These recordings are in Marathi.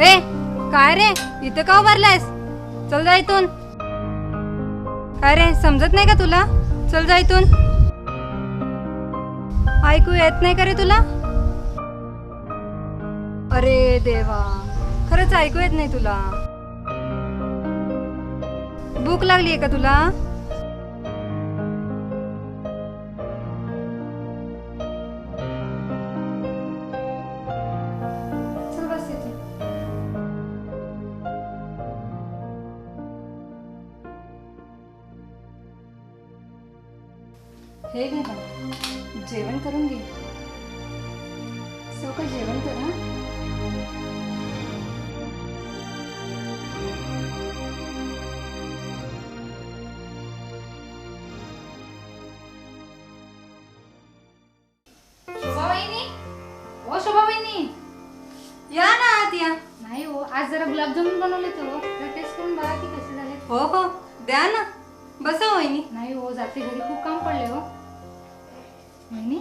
ए काय रे इथं का उभारलायस? चल जा इथून. काय रे समजत नाही का तुला? चल जा इथून. ऐकू येत नाही का रे तुला? अरे देवा, खरंच ऐकू येत नाही तुला? भूक लागली आहे का तुला? चल बस इथे. हे घे ना, जेवण करून घे. सो का जेवण कर हा. शोभावहिनी, ओ शोभावहिनी, या ना आत या. नाही हो, आज जरा गुलाबजामुन बनवले तो टेस्ट करून बघा की कसे झाले. हो हो द्या ना, बसा वहिनी. नाही हो, जाते घरी खूप काम पडले हो. वहिनी,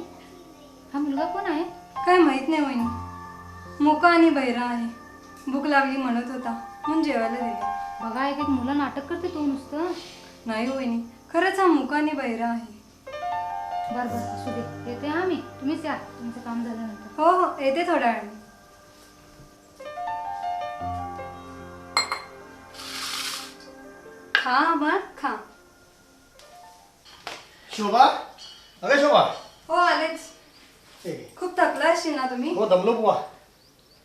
हा मुलगा कोण आहे? काय माहित नाही वहिनी, मुका आणि बहिरा आहे. भूक लागली म्हणत होता म्हणून जेवायला दिले. बघा, एक एक मुलं नाटक करते तो नुसतं. नाही वहिनी, खरंच हा मुका आणि बहिरा आहे. बरं बरं, असू दे, येते हा मी. तुम्हीच या, तुमचं काम झाल्यानंतर. हो हो येते थोड्या वेळाने. खा बा खा. शोभा, अगं शोभा. हो आलेच. ठीक आहे. खूप थकला असशील ना तुम्ही? हो दमलो बुवा.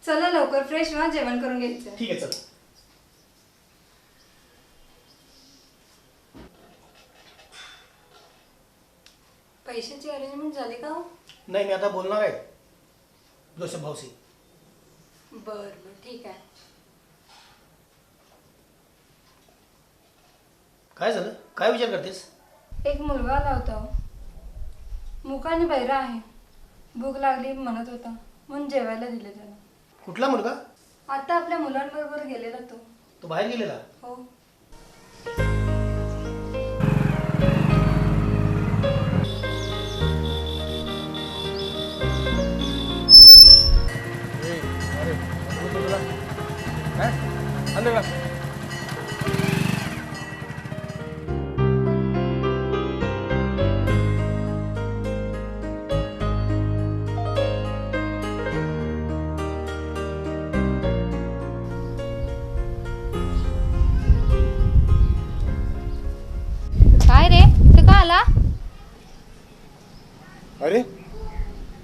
चला लवकर फ्रेश व्हा, जेवण करून घ्यायचं. ठीक आहे चल. पैशाची अरेंजमेंट झाली का? नाही, मी आता बोलणार आहे जोसेफ भाऊशी. बर बर ठीक आहे. काय झालं? काय विचार करतेस? एक मुलगा आला होता हो. मुका आणि बहिरा आहे. भूक लागली म्हणत होता म्हणून जेवायला दिले त्याला. कुठला मुलगा? आता आपल्या मुलांबरोबर गेलेला तो. तो बाहेर गेलेला? हो. काय रे, इथं का आला? अरे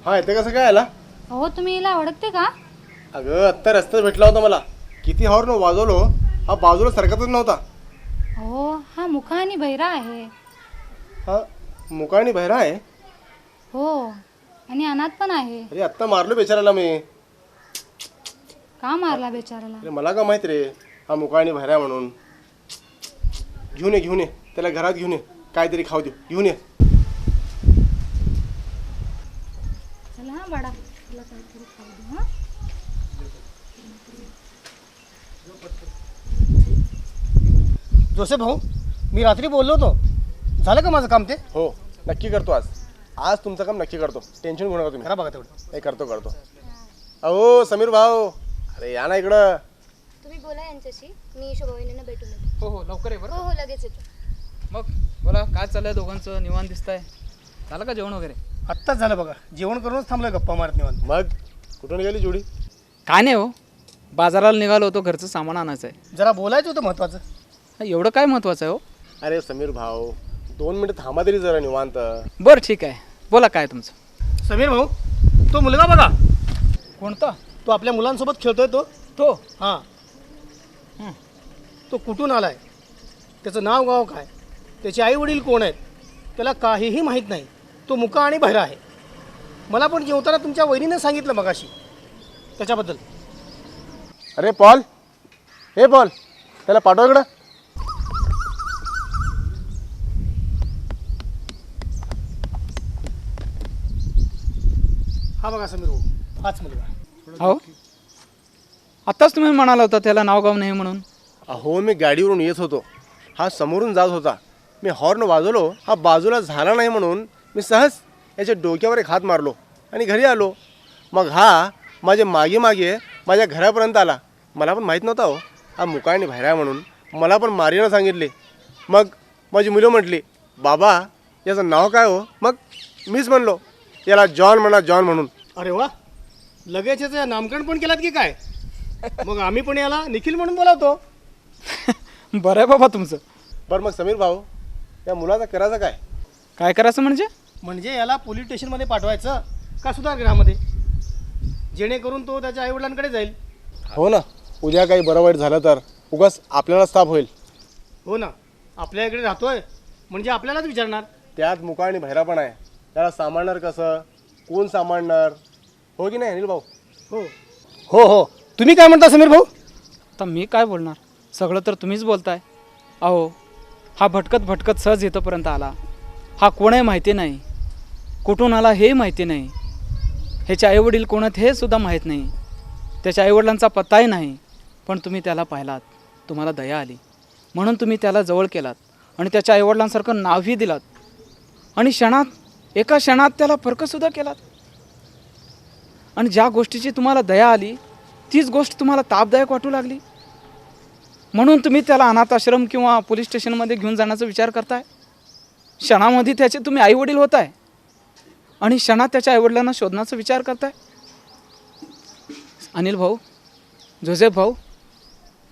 हा इथे कसं काय आला? हो, तुम्ही हिला ओळखते का? अगं आत्ता रस्त्यात भेटला होता मला. किती हॉर्न वाजवलो, हा बाजूला सरकतच नव्हता. हो, हा मुखा आणि बहिरा आहे. हा मुका आणि बहिरा आहे? हो, आणि अनाथ पण आहे. अरे आत्ता मारलो बेचाराला मी. का मारला बेचाराला? अरे मला का माहित रे हा मुका आणि बहिरा आहे म्हणून. घेऊन ये त्याला घरात घेऊन ये, काहीतरी खाऊ दे. घेऊन ये. चला हा बाळा, तुला काहीतरी खाऊ दे. हा, जोसेफ भाऊ, मी रात्री बोललो होतो, झालं का माझं काम ते? हो नक्की करतो आज. आज तुमचं काम नक्की करतो. टेन्शन घेऊ नका तुम्ही. करा बघा तेवढं. हे करतो. अहो समीर भाऊ, अरे या ना इकडं. तुम्ही बोला यांच्याशी, मी शोभावहिनींना भेटून येते. हो लवकर आहे बरं. हो लगेच येतो. मग बोला, काय चाललंय दोघांचं? निवांत दिसताय. झालं का जेवण वगैरे? आत्ताच झालं बघा, जेवण करूनच थांबलोय गप्पा मारत निवांत. मग कुठून गेली जोडी? काय नाही हो, बाजाराला निघालो होतो, घरचं सामान आणायचं आहे. जरा बोलायचं होतं महत्वाचं. एवढं काय महत्त्वाचं आहे हो? अरे समीर भाऊ 2 मिनिटं थांबा तरी जरा निवांत. बरं ठीक आहे, बोला काय तुमचं. समीर भाऊ, तो मुलगा बघा, कोणता? तो आपल्या मुलांसोबत खेळतोय तो. हां, हं. तो कुठून आलाय, त्याचं नाव गाव काय, त्याचे आई वडील कोण आहेत, त्याला काहीही माहीत नाही. तो मुका आणि बहिरा आहे. मला पण जेवताना तुमच्या वहिनीनं सांगितलं मगाशी त्याच्याबद्दल. अरे पॉल, हे पॉल, त्याला पाठव इकडं. हा बघा समीर भाऊ, हाच मुलगा. हो, आत्ताच तुम्ही म्हणाला होता त्याला नाव गाव नाही म्हणून. अहो मी गाडीवरून येत होतो, हा समोरून जात होता. मी हॉर्न वाजवलो, हा बाजूला झाला नाही म्हणून मी सहज याच्या डोक्यावर एक हात मारलो आणि घरी आलो. मग हा माझ्या मागे माझ्या घरापर्यंत आला. मला पण माहीत नव्हता हो हा मुका आणि बाहेर आहे म्हणून. मला पण मारीनं सांगितले. मग माझी मुलं म्हटली बाबा याचं नाव काय हो. मग मीच म्हणलो याला जॉन म्हणा, जॉन म्हणून. अरे वा, लगेच याचं नामकरण पण केलात की काय? मग आम्ही पण याला निखिल म्हणून बोलावतो. बरं आहे बाबा तुमचं. बरं मग समीर भाऊ या मुलाचं करायचं काय? काय करायचं म्हणजे? म्हणजे याला पोलीस स्टेशनमध्ये पाठवायचं का सुधारगृहामध्ये, जेणेकरून तो त्याच्या आईवडिलांकडे जाईल. हो ना, उद्या काही बरं वाईट झालं तर उगाच आपल्यालाच ताप होईल. हो ना, आपल्या इकडे राहतोय म्हणजे आपल्यालाच विचारणार. त्यात मुका आणि बहिरा पण आहे. त्याला सांभाळणार कसं, कोण सांभाळणार, हो की नाही अनिल भाऊ? हो हो हो, तुम्ही काय म्हणता समीर भाऊ? आता मी काय बोलणार, सगळं तर तुम्हीच बोलताय. अहो हा भटकत भटकत सहज इथंपर्यंत आला. हा कोण आहे माहिती नाही, कुठून आला हे माहिती नाही, ह्याचे आईवडील कोण आहेत हे सुद्धा माहीत नाही, त्याच्या आईवडिलांचा पत्ताही नाही. पण तुम्ही त्याला पाहिलात, तुम्हाला दया आली म्हणून तुम्ही त्याला जवळ केलात आणि त्याच्या आईवडिलांसारखं नावही दिलात आणि एका क्षणात त्याला फरकसुद्धा केलात. आणि ज्या गोष्टीची तुम्हाला दया आली तीच गोष्ट तुम्हाला तापदायक वाटू लागली म्हणून तुम्ही त्याला अनाथ आश्रम किंवा पोलीस स्टेशनमध्ये घेऊन जाण्याचा विचार करताय. क्षणामध्ये त्याचे तुम्ही आईवडील होताय आणि क्षणात त्याच्या आईवडिलांना शोधण्याचा विचार करताय. अनिल भाऊ, जोसेफ भाऊ,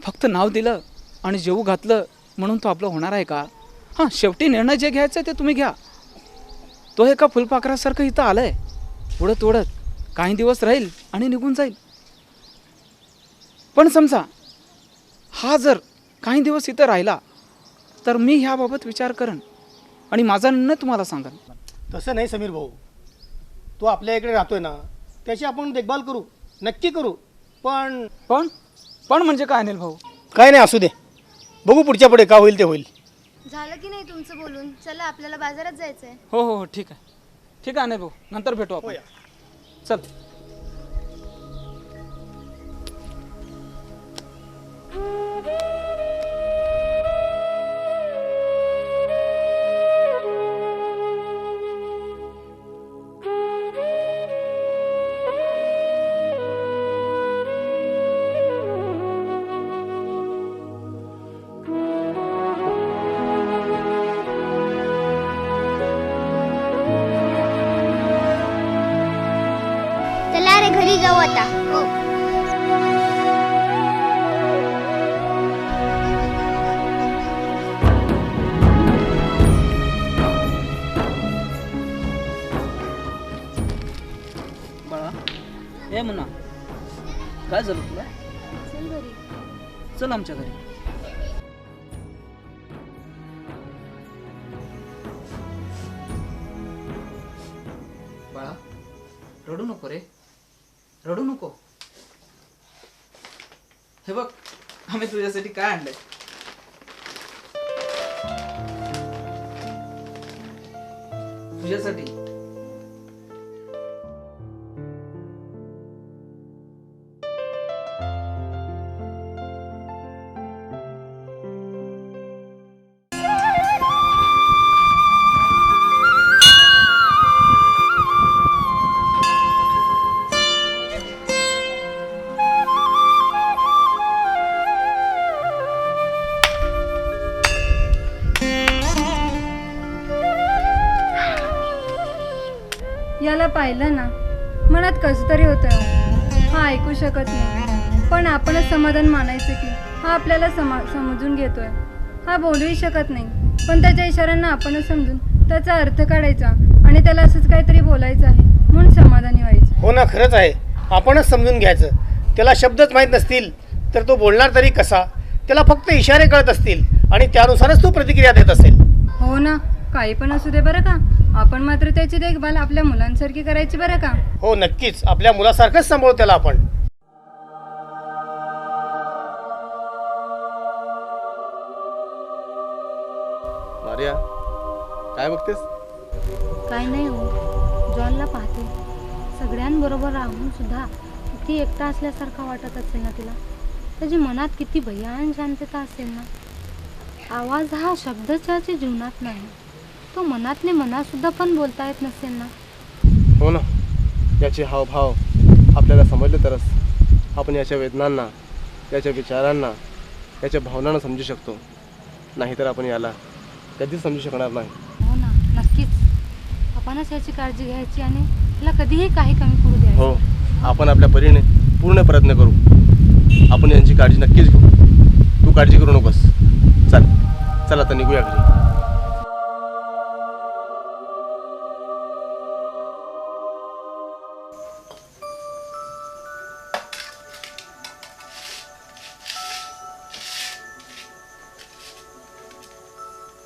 फक्त नाव दिलं आणि जेवू घातलं म्हणून तो आपलं होणार आहे का? हां, शेवटी निर्णय जे घ्यायचं ते तुम्ही घ्या. तो एका फुलपाखरासारखं इथं आलं आहे, उडत उडत काही दिवस राहील आणि निघून जाईल. पण समजा हा जर काही दिवस इथं राहिला तर मी ह्याबाबत विचार करेन आणि माझा निर्णय तुम्हाला सांगेन. तसं नाही समीर भाऊ, तो आपल्या इकडे राहतोय ना, त्याची आपण देखभाल करू, नक्की करू. पण पण म्हणजे काय अनिल भाऊ? काय नाही, असू दे, बघू पुढच्या पुढे का होईल ते होईल. झालं की नाही तुमचं बोलून? चला आपल्याला बाजारात जायचं आहे. हो हो हो, ठीक आहे ठीक आहे अनिल भाऊ, नंतर भेटू आपण. चल. चला रे घरी जाऊ आता. हो. बाळा, ए मुन्ना, काय झालं तुला? चल घरी. चल आमच्या घरी. बाळा, रडू नको रे, रडू नको. हे बघ, आम्ही तुझ्यासाठी काय आणलंय. तुझ्यासाठी. याला पाहिलं ना, मनात कसं तरी होतं. हा ऐकू शकत नाही, पण आपणच समाधान मानायचं की हा आपल्याला समजून घेतोय. हा बोलूही शकत नाही, पण त्याच्या इशाऱ्यांना आपणच समजून त्याचा अर्थ काढायचा आणि त्याला असंच काहीतरी बोलायचं आहे म्हणून समाधानी व्हायचं. हो ना, खरंच आहे, आपणच समजून घ्यायचं. त्याला शब्दच माहीत नसतील तर तो बोलणार तरी कसा? त्याला फक्त इशारे कळत असतील आणि त्यानुसारच तो प्रतिक्रिया देत असेल. हो ना, काही पण असू दे बरं का, आपण मात्र त्याची देखभाल आपल्या मुलांसारखी करायची बरं का. हो नक्कीच, आपल्या मुलासारखंच सांभाळू त्याला आपण. मारिया, काय बघतेस? काय नाही हो, जॉनला पाहते. सगळ्यांबरोबर राहून सुद्धा किती एकटा असल्यासारखा वाटत असेल ना तिला. त्याच्या मनात किती भयान शांतता असेल ना. आवाज हा शब्दच्या जीवनात नाही, तो मनातले मनातसुद्धा पण बोलता येत नसेल ना. हो ना, याचे हावभाव आपल्याला समजले तरच आपण याच्या वेदनांना याच्या विचारांना, याच्या भावनांना समजू शकतो. नाहीतर आपण याला कधीच समजू शकणार नाही. हो ना, नक्कीच आपणच याची काळजी घ्यायची आणि तिला कधीही काही कमी पडू द्यायचं. हो, आपण आपल्या परीने पूर्ण प्रयत्न करू. आपण यांची काळजी नक्कीच घेऊ. तू काळजी करू नकोस. चल आता निघूया घरी.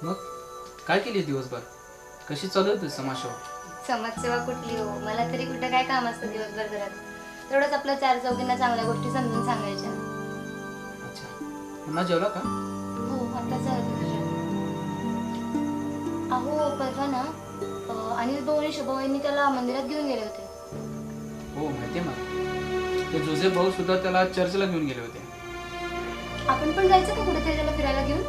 मग काय केली दिवसभर? कशी चालू आहे तुझी समाजसेवा? समाजसेवा कुठली हो, मला तरी कुठं काय काम असतं दिवसभर घरात. तेवढंच आपल्या चार चौघींना चांगल्या गोष्टी समजून सांगायच्या. अच्छा, पुन्हा जेवला का? हो, आताच अहो परवा ना अनिल भाऊ आणि शुभवाईंनी त्याला मंदिरात घेऊन गेले होते. हो माहिती आहे मला. ते जोसेफ भाऊ सुद्धा त्याला चर्चला घेऊन गेले होते. आपण पण जायचं का कुठेतरी त्याला फिरायला घेऊन?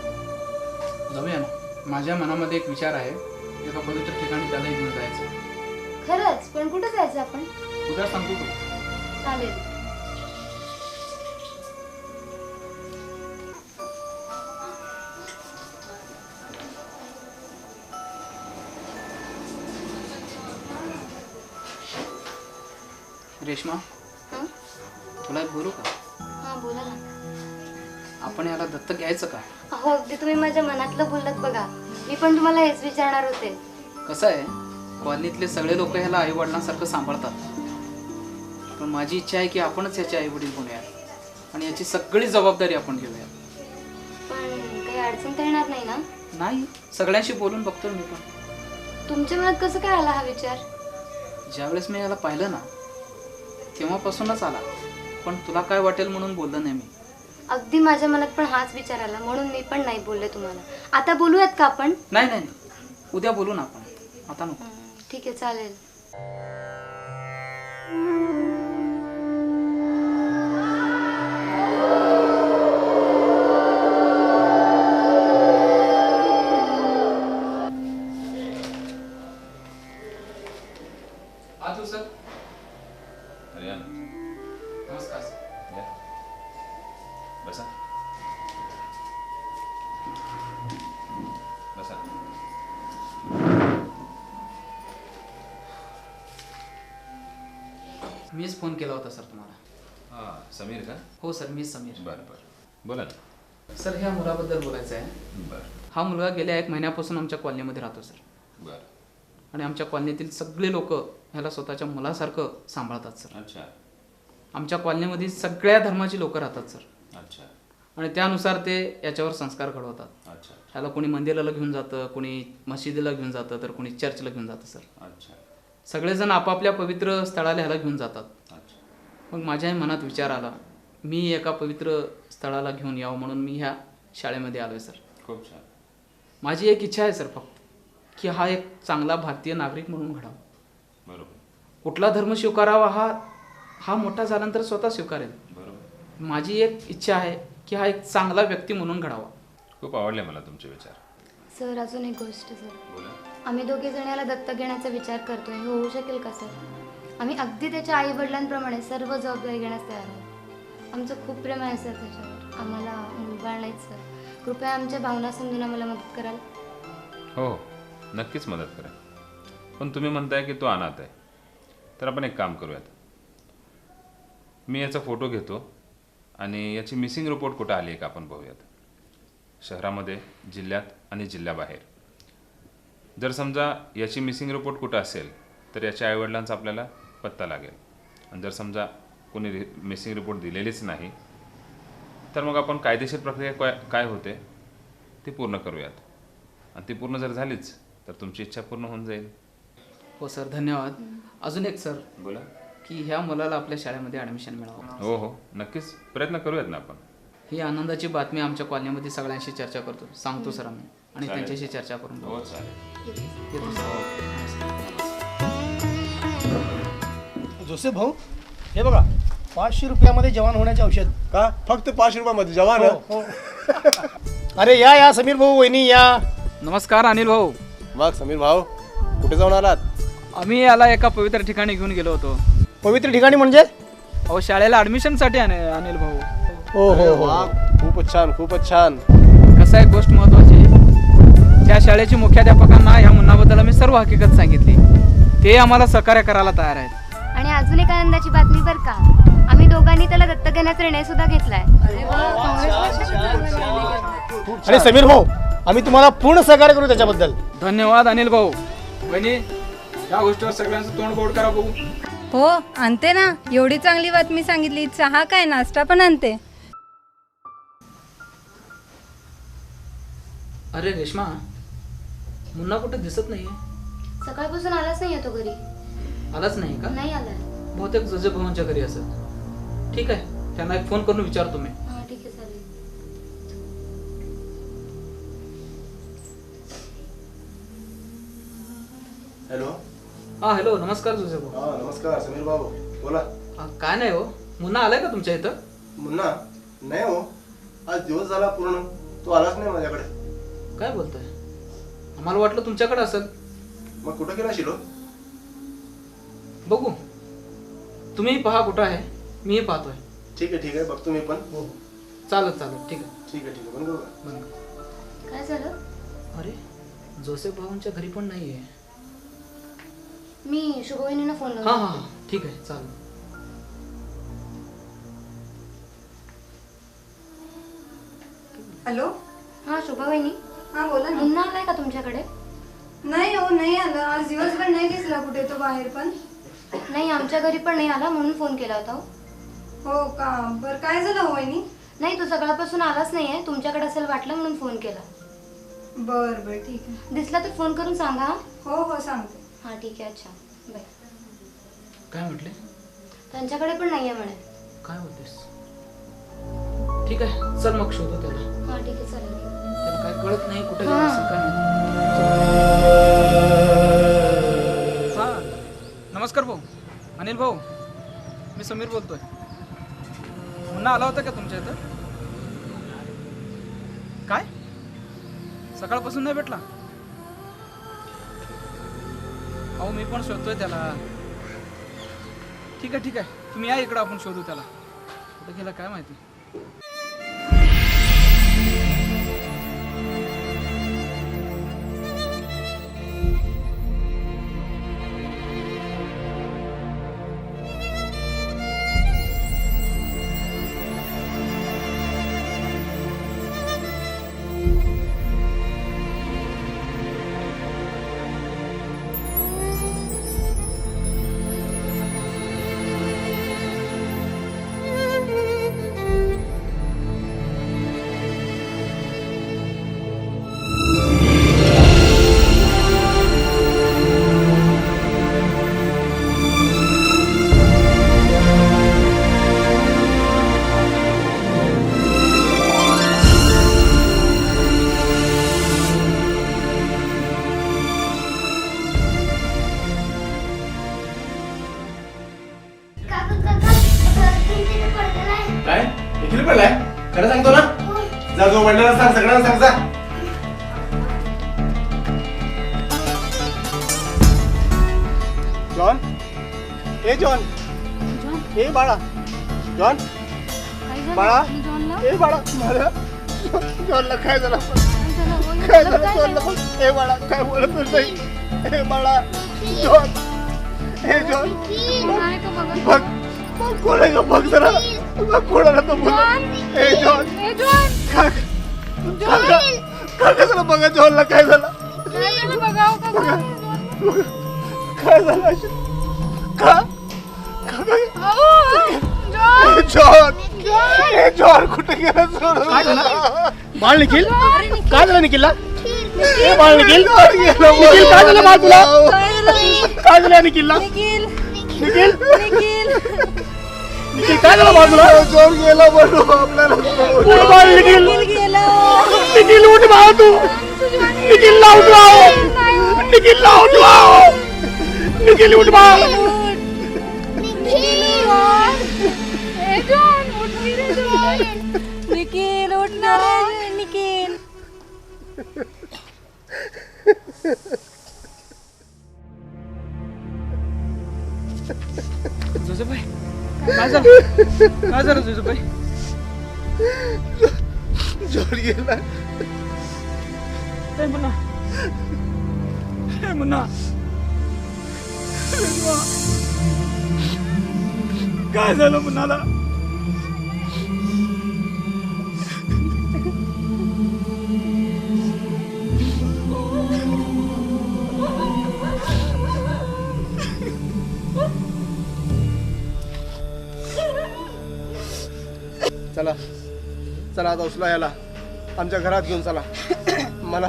जाऊया ना. माझ्या मनामध्ये एक विचार आहे, एका पवित्र ठिकाणी त्यालाही घेऊन जायचं. खरंच? पण कुठे जायचं आपण? उद्या सांगतो तुला. चालेल. रेश्मा, हं? तुला एक बोलू का? हां बोला ना. आपण याला दत्तक घ्यायचं का? अहो अगदी तुम्ही माझ्या मनातलं बोललात बघा. मी पण तुम्हाला हेच विचारणार होते. कसं आहे, कॉलनीतले सगळे लोक ह्याला आई वडिलांसारखं सांभाळतात, पण माझी इच्छा आहे की आपणच याचे आई वडील बनूयात आणि याची सगळी जबाबदारी आपण घेऊया. पण काही अडचण तर येणार नाही ना? नाही, सगळ्यांशी बोलून बघतो मी. पण तुमच्या मनात कसं काय आला हा विचार? ज्यावेळेस मी याला पाहिलं ना, तेव्हापासूनच आला. पण तुला काय वाटेल म्हणून बोललो नाही मी. अगदी माझ्या मनात पण हाच विचार आला, म्हणून मी पण नाही बोलले तुम्हाला. आता बोलूयात का आपण? नाही नाही, उद्या बोलू ना आपण, आता नको. ठीक आहे, चालेल. आ तू सर. अरे या ना. नमस्कार सर. या. बसा. बसा. मीच फोन केला होता सर तुम्हाला. हां, समीर का? हो सर, मीच समीर. बरं बरं, बोला ना. सर, ह्या मुलाबद्दल बोलायचं आहे. बरं हा मुलगा गेल्या 1 महिन्यापासून आमच्या कॉलनीमध्ये राहतो सर. बरं. आणि आमच्या कॉलनीतील सगळे लोक ह्याला स्वतःच्या मुलासारखं सांभाळतात सर. अच्छा आमच्या कॉलनीमध्ये सगळ्या धर्माची लोक राहतात सर. अच्छा आणि त्यानुसार ते याच्यावर संस्कार घडवतात. अच्छा ह्याला कोणी मंदिराला घेऊन जातं, कोणी मशिदीला घेऊन जातं, तर कोणी चर्चला घेऊन जातं सर. अच्छा सगळेजण आपापल्या पवित्र स्थळाला ह्याला घेऊन जातात. अच्छा. मग माझ्याही मनात विचार आला, मी एका पवित्र स्थळाला घेऊन यावं म्हणून मी ह्या शाळेमध्ये आलो आहे सर. खूप छान. माझी एक इच्छा आहे सर फक्त, की हा एक चांगला भारतीय नागरिक म्हणून घडावा. बरोबर कुठला धर्म स्वीकारावा हा मोठा झाल्यानंतर स्वतः स्वीकारेल. बरोबर. माझी एक इच्छा आहे की हा एक चांगला व्यक्ती म्हणून घडावा. खूप आवडले मला तुमचे विचार. सर अजून एक गोष्ट सर, बोला. आम्ही दोघे जण याला दत्तक घेण्याचा विचार करतोय. हे होऊ शकेल का सर? आम्ही अगदी त्याच्या आई वडिलांप्रमाणे सर्व जबाबदारी घेण्यास तयार आहोत. आमचं खूप प्रेम आहे सर त्याच्यावर. आम्हाला मुलबाळ नाहीत सर. कृपया आमच्या भावना समजून आम्हाला मदत कराल? हो नक्कीच मदत करेन. पण तुम्ही म्हणताय की तो अनाथ आहे, तर आपण एक काम करूयात. मी याचा फोटो घेतो आणि याची मिसिंग रिपोर्ट कुठं आली आहे का आपण बघूयात. शहरामध्ये, जिल्ह्यात आणि जिल्ह्याबाहेर. जर समजा याची मिसिंग रिपोर्ट कुठं असेल तर याच्या आईवडिलांचा आपल्याला पत्ता लागेल. आणि जर समजा कोणी मिसिंग रिपोर्ट दिलेलीच नाही तर मग आपण कायदेशीर प्रक्रिया काय होते ती पूर्ण करूयात. आणि ती पूर्ण जर झालीच तर तुमची इच्छा पूर्ण होऊन जाईल. हो सर, धन्यवाद. अजून एक सर, बोला. की ह्या मुलाला आपल्या शाळेमध्ये ॲडमिशन मिळावं. हो हो नक्कीच प्रयत्न करूयात ना आपण. ही आनंदाची बातमी आमच्या कॉलनीमध्ये सगळ्यांशी चर्चा करतो, सांगतो सर आम्ही, आणि चालेल. त्यांच्याशी चर्चा करून बघू. हो चालेल. येतो सर. जोसेफ भाऊ, हे बघा 500 रुपयामध्ये जवान होण्याचे औषध. का फक्त 5 रुपयामध्ये जवान? हो, हो. अरे या समीर भाऊ, वहिनी या. नमस्कार अनिल भाऊ. मग समीर भाऊ कुठे जाऊन आलात? आम्ही याला एका पवित्र ठिकाणी घेऊन गेलो होतो. पवित्र ठिकाणी म्हणजे? अहो शाळेला ॲडमिशनसाठी अनिल भाऊ. हो हो हो वा, खूपच छान खूपच छान. कसं आहे, गोष्ट महत्वाची आहे. त्या शाळेची मुख्याध्यापकांना ह्या मुन्नाबद्दल मी सर्व हकीकत सांगितली. ते आम्हाला सहकार्य करायला तयार आहेत. आणि अजून एक आनंदाची बातमी बरं का, आम्ही दोघांनी त्याला दत्तक घेण्याचा निर्णय सुद्धा घेतलाय. आणि समीर भाऊ, आम्ही तुम्हाला पूर्ण सहकार्य करू त्याच्याबद्दल. धन्यवाद अनिल भाऊ. बहिणी, या गोष्टीवर सगळ्यांचं तोंड गोड करा बघू. हो आणते ना, एवढी चांगली बातमी सांगितली, चहा काय नाश्ता पण आणते. अरे रेश्मा, मुन्ना कुठे दिसत नाहीये. सकाळपासून आलाच नाही तो घरी. आलाच नाही का? नाही आलाय. बहुतेक जोसेफ भाऊंच्या घरी असत. ठीक आहे, त्यांना एक फोन करून विचारतो मी. हा ठीक आहे चालेल. हॅलो. हा हॅलो, नमस्कार जोसेफ भाऊ. हा नमस्कार समीर बाबू, बोला. काय नाही हो, मुन्ना आलाय का तुमच्या इथं? मुन्ना नाही हो, आज दिवस झाला पूर्ण, तो आलाच नाही माझ्याकडे. काय बोलताय? आम्हाला वाटलं तुमच्याकडे असेल. मग कुठं गेला शिलो? बघू, तुम्ही पहा कुठं आहे, मीही पाहतोय. ठीक आहे बघतो मी पण. हो चालत चालत, ठीक आहे. ठीक आहे बंद करू का? बंद कर. काय झालं? अरे, जोसेफ भाऊंच्या घरी पण नाहीये. मी शुभवहिनींना फोन हा लावला. हा हा, ठीक आहे, चालेल. हॅलो. हा शुभवहिनी, हा बोला ना. मुन्ना आलाय का तुमच्याकडे? नाही हो, नाही आलं आज दिवसभर, नाही दिसला कुठे तो बाहेर पण. नाही आमच्या घरी पण नाही आला, म्हणून फोन केला होता. हो का, बरं काय झालं हो वहिनी? नाही तो सकाळपासून आलाच नाहीये, तुमच्याकडे असेल वाटलं म्हणून फोन केला. बरं बरं ठीक आहे. दिसला तर फोन करून सांगा. हा? हो हो सांगते. हा ठीक आहे. अच्छा बाय. काय म्हटले? त्यांच्याकडे पण नाहीये म्हणे. काय होतेस? ठीक आहे, चल मग शोधू त्याला. हा ठीक आहे चालेल. त्याला काय कळत नाही कुठे हा. गेला असेल, काय माहिती. हा नमस्कार भाऊ. अनिल भाऊ, मी समीर बोलतोय. मुन्ना आला होता का तुमच्या इथं? काय, सकाळपासून नाही भेटला? अहो मी पण शोधतोय त्याला. ठीक आहे, तुम्ही या इकडं, आपण शोधू त्याला. कुठे गेला काय माहिती. काय निखिल पडलाय? खरं सांगतो ना? जा जो वडिलांना सांग, सगळ्यांना सांग जा. जॉन, ए जॉन, ए बाळा, जॉन, बाळा, ए बाळा, माझ्या जॉनला काय झालं? काय झालं जॉनला? ए बाळा, काय बोलत नाही? ए बाळा, जॉन, ए जॉन, बघ कोण आहे का बघ जरा, बघ कोणाला तो बोल. ए जॉन, काय झालं? बघा जॉनला काय झालं? काय झालं अशी? का जॉन, ए जॉन कुठे गेला? काय झालं? बाळ निखिल, काय झालं निखिलला? ए बाळ निखिल, निखिल काय झालं बाळ तुला? काय झालं निखिलला? निखिल, निखिल काय झालं बाळ तुला? जॉन गेला म्हणून आपल्याला उठ बाळ निखिल, निखिल उठ बाळ तू. निखिल लाव तू आओ, निखिल लाव तू आओ, निखिल उठ बाळ. निखिल उठ ना निखिल. जोसेफ भाई, काय झालं? काय झालं जोसेफ भाई? जॉन गेला. हे मुन्ना, हे मुन्ना, रेश्मा, काय झालं मुन्नाला? चला चला आता उचला याला आमच्या घरात घेऊन चला. मला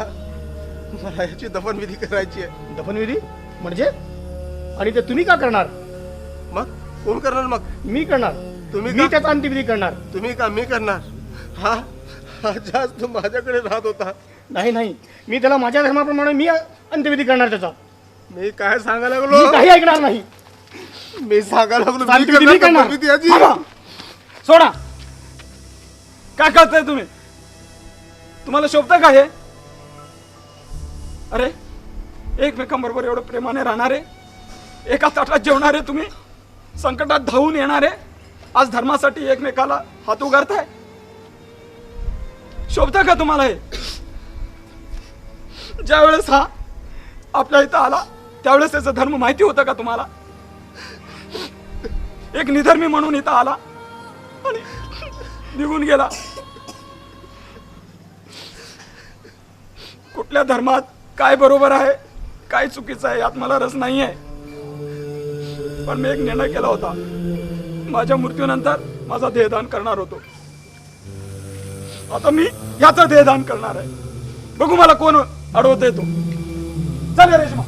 मला याची दफनविधी करायची आहे. दफनविधी म्हणजे? आणि ते तुम्ही का करणार? मग कोण करणार? मग मी करणार. तुम्ही मी का? त्याचा अंत्यविधी करणार. तुम्ही का? मी करणार. हा हा जास्त माझ्याकडे राहत होता. नाही नाही, मी त्याला माझ्या धर्माप्रमाणे मी अंत्यविधी करणार त्याचा. मी काय सांगायला मी लागलो? काही ऐकणार नाही. मी सांगायला लागलो अंत्यविधी मी करणार. दफनविधी याची. थांबा. सोडा. काय करताय तुम्ही? तुम्हाला शोभतं का हे? अरे एकमेकांबरोबर एवढं प्रेमाने राहणारे, एका ताटात जेवणारे तुम्ही, संकटात धावून येणारे, आज धर्मासाठी एकमेकाला हात उगारताय. शोभतं का तुम्हाला हे? ज्या वेळेस हा आपल्या इथं आला त्यावेळेस त्याचा धर्म माहिती होता का तुम्हाला? एक निधर्मी म्हणून इथं आला आणि निघून गेला. कुठल्या धर्मात काय बरोबर आहे काय चुकीचं आहे यात मला रस नाही आहे. पण मी एक निर्णय केला होता, माझ्या मृत्यूनंतर माझा देहदान करणार होतो. आता मी याचं देहदान करणार आहे. बघू मला कोण अडवत येतो. चल रेश्मा.